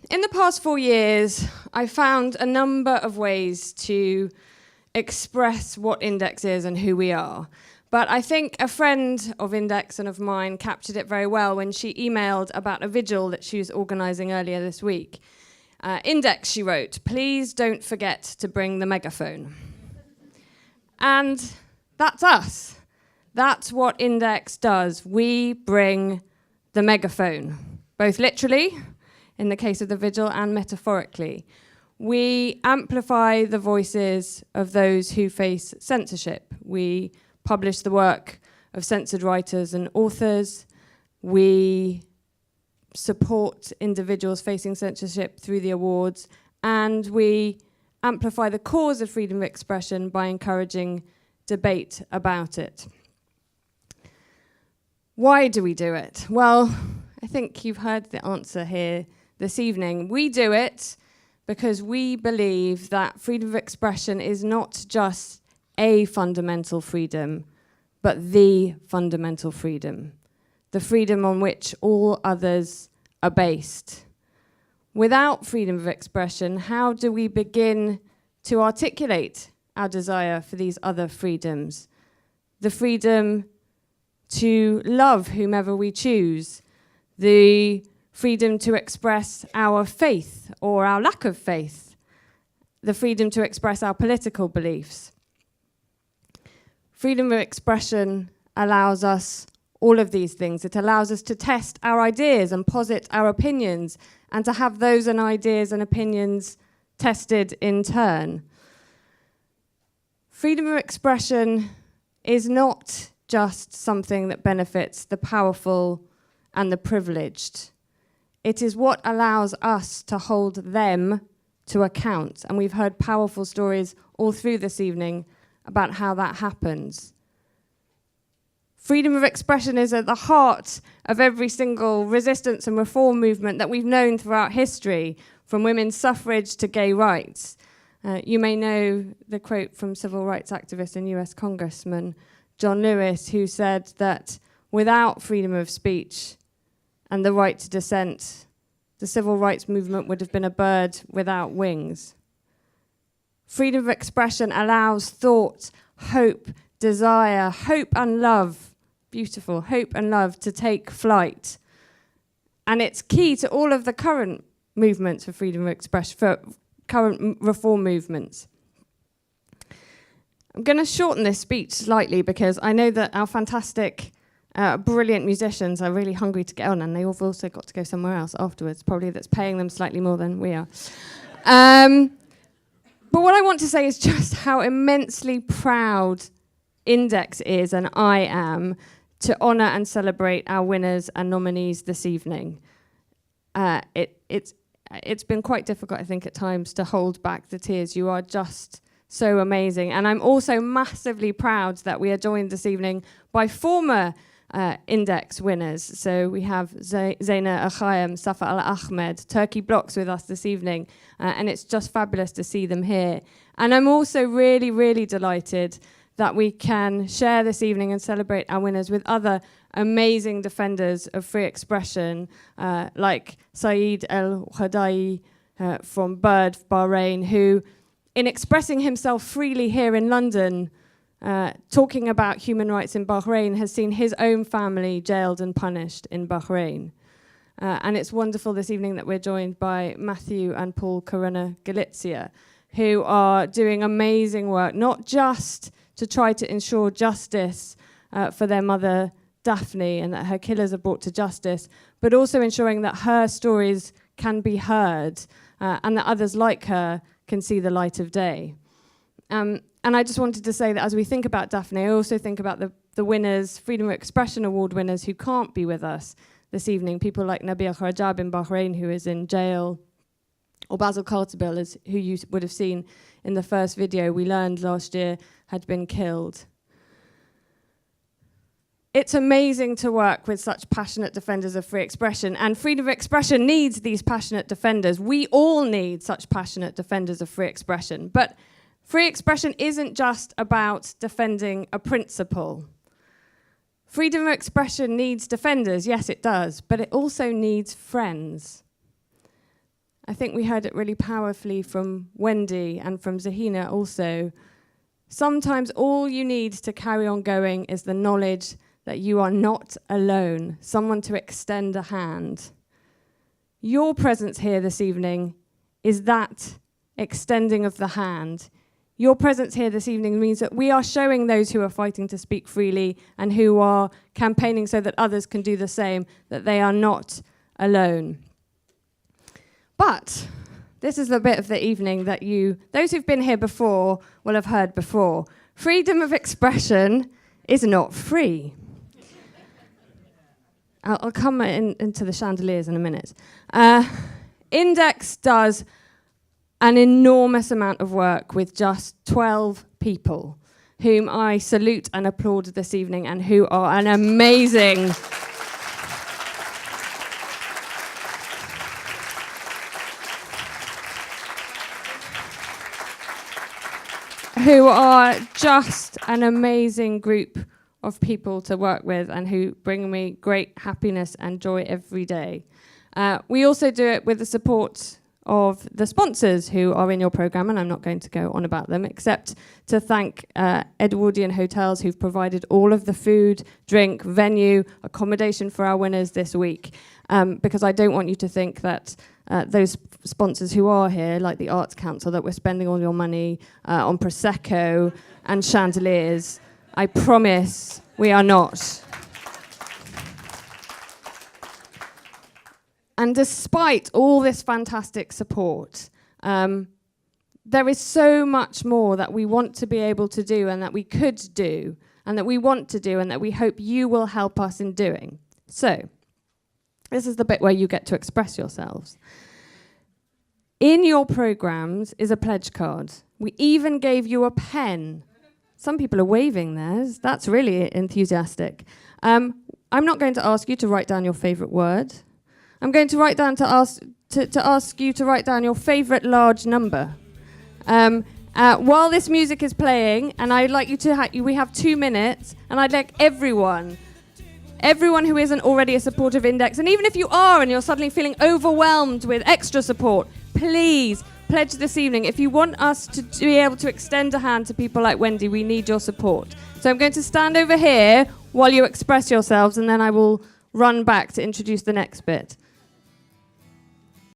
In the past 4 years, I found a number of ways to express what Index is and who we are. But I think a friend of Index and of mine captured it very well when she emailed about a vigil that she was organising earlier this week. Index, she wrote, "Please don't forget to bring the megaphone." And that's us. That's what Index does. We bring the megaphone, both literally, in the case of the vigil, and metaphorically. We amplify the voices of those who face censorship. We publish the work of censored writers and authors. We support individuals facing censorship through the awards. And we amplify the cause of freedom of expression by encouraging debate about it. Why do we do it? Well, I think you've heard the answer here this evening. We do it because we believe that freedom of expression is not just a fundamental freedom, but the fundamental freedom, the freedom on which all others are based. Without freedom of expression, how do we begin to articulate our desire for these other freedoms? The freedom to love whomever we choose, the freedom to express our faith or our lack of faith, the freedom to express our political beliefs. Freedom of expression allows us all of these things. It allows us to test our ideas and posit our opinions, and to have those ideas and opinions tested in turn. Freedom of expression is not just something that benefits the powerful and the privileged. It is what allows us to hold them to account. And we've heard powerful stories all through this evening about how that happens. Freedom of expression is at the heart of every single resistance and reform movement that we've known throughout history, from women's suffrage to gay rights. You may know the quote from civil rights activist and US Congressman John Lewis, who said that without freedom of speech and the right to dissent, the civil rights movement would have been a bird without wings. Freedom of expression allows thought, hope, desire, hope and love, beautiful, hope and love to take flight. And it's key to all of the current movements for freedom of expression, for current reform movements. I'm going to shorten this speech slightly because I know that our fantastic brilliant musicians are really hungry to get on, and they've also got to go somewhere else afterwards, probably that's paying them slightly more than we are. But what I want to say is just how immensely proud Index is, and I am, to honour and celebrate our winners and nominees this evening. It's been quite difficult, I think, at times to hold back the tears. You are just so amazing. And I'm also massively proud that we are joined this evening by former Index winners. So we have Zeina Akhayem, Safa Al-Ahmed, Turkey Blocks with us this evening, and it's just fabulous to see them here. And I'm also really, really delighted that we can share this evening and celebrate our winners with other amazing defenders of free expression, like Saeed El-Khadai from Bird, Bahrain, who, in expressing himself freely here in London, talking about human rights in Bahrain, has seen his own family jailed and punished in Bahrain. And it's wonderful this evening that we're joined by Matthew and Paul Corona Galizia, who are doing amazing work, not just to try to ensure justice for their mother, Daphne, and that her killers are brought to justice, but also ensuring that her stories can be heard and that others like her can see the light of day. And I just wanted to say that as we think about Daphne, I also think about the winners, Freedom of Expression Award winners, who can't be with us this evening. People like Nabil Kharajab in Bahrain, who is in jail, or Basil Kartabil, who you would have seen in the first video we learned last year had been killed. It's amazing to work with such passionate defenders of free expression, and freedom of expression needs these passionate defenders. We all need such passionate defenders of free expression. But free expression isn't just about defending a principle. Freedom of expression needs defenders, yes it does, but it also needs friends. I think we heard it really powerfully from Wendy and from Zahina also. Sometimes all you need to carry on going is the knowledge that you are not alone, someone to extend a hand. Your presence here this evening is that extending of the hand. Your presence here this evening means that we are showing those who are fighting to speak freely and who are campaigning so that others can do the same, that they are not alone. But this is the bit of the evening that those who've been here before will have heard before. Freedom of expression is not free. I'll come into the chandeliers in a minute. Index does an enormous amount of work with just 12 people, whom I salute and applaud this evening, and who are an amazing who are just an amazing group of people to work with and who bring me great happiness and joy every day. We also do it with the support of the sponsors who are in your programme, and I'm not going to go on about them, except to thank Edwardian Hotels, who've provided all of the food, drink, venue, accommodation for our winners this week, because I don't want you to think that those sponsors who are here, like the Arts Council, that we're spending all your money on Prosecco and chandeliers. I promise we are not. And despite all this fantastic support, there is so much more that we want to be able to do and that we could do and that we want to do and that we hope you will help us in doing. So, this is the bit where you get to express yourselves. In your programs is a pledge card. We even gave you a pen. Some people are waving theirs. That's really enthusiastic. I'm not going to ask you to write down your favourite word. I'm going to ask you to write down your favourite large number. While this music is playing, and I'd like you to we have 2 minutes, and I'd like everyone who isn't already a supporter of Index, and even if you are and you're suddenly feeling overwhelmed with extra support, please pledge this evening. If you want us to be able to extend a hand to people like Wendy, we need your support. So I'm going to stand over here while you express yourselves, and then I will run back to introduce the next bit.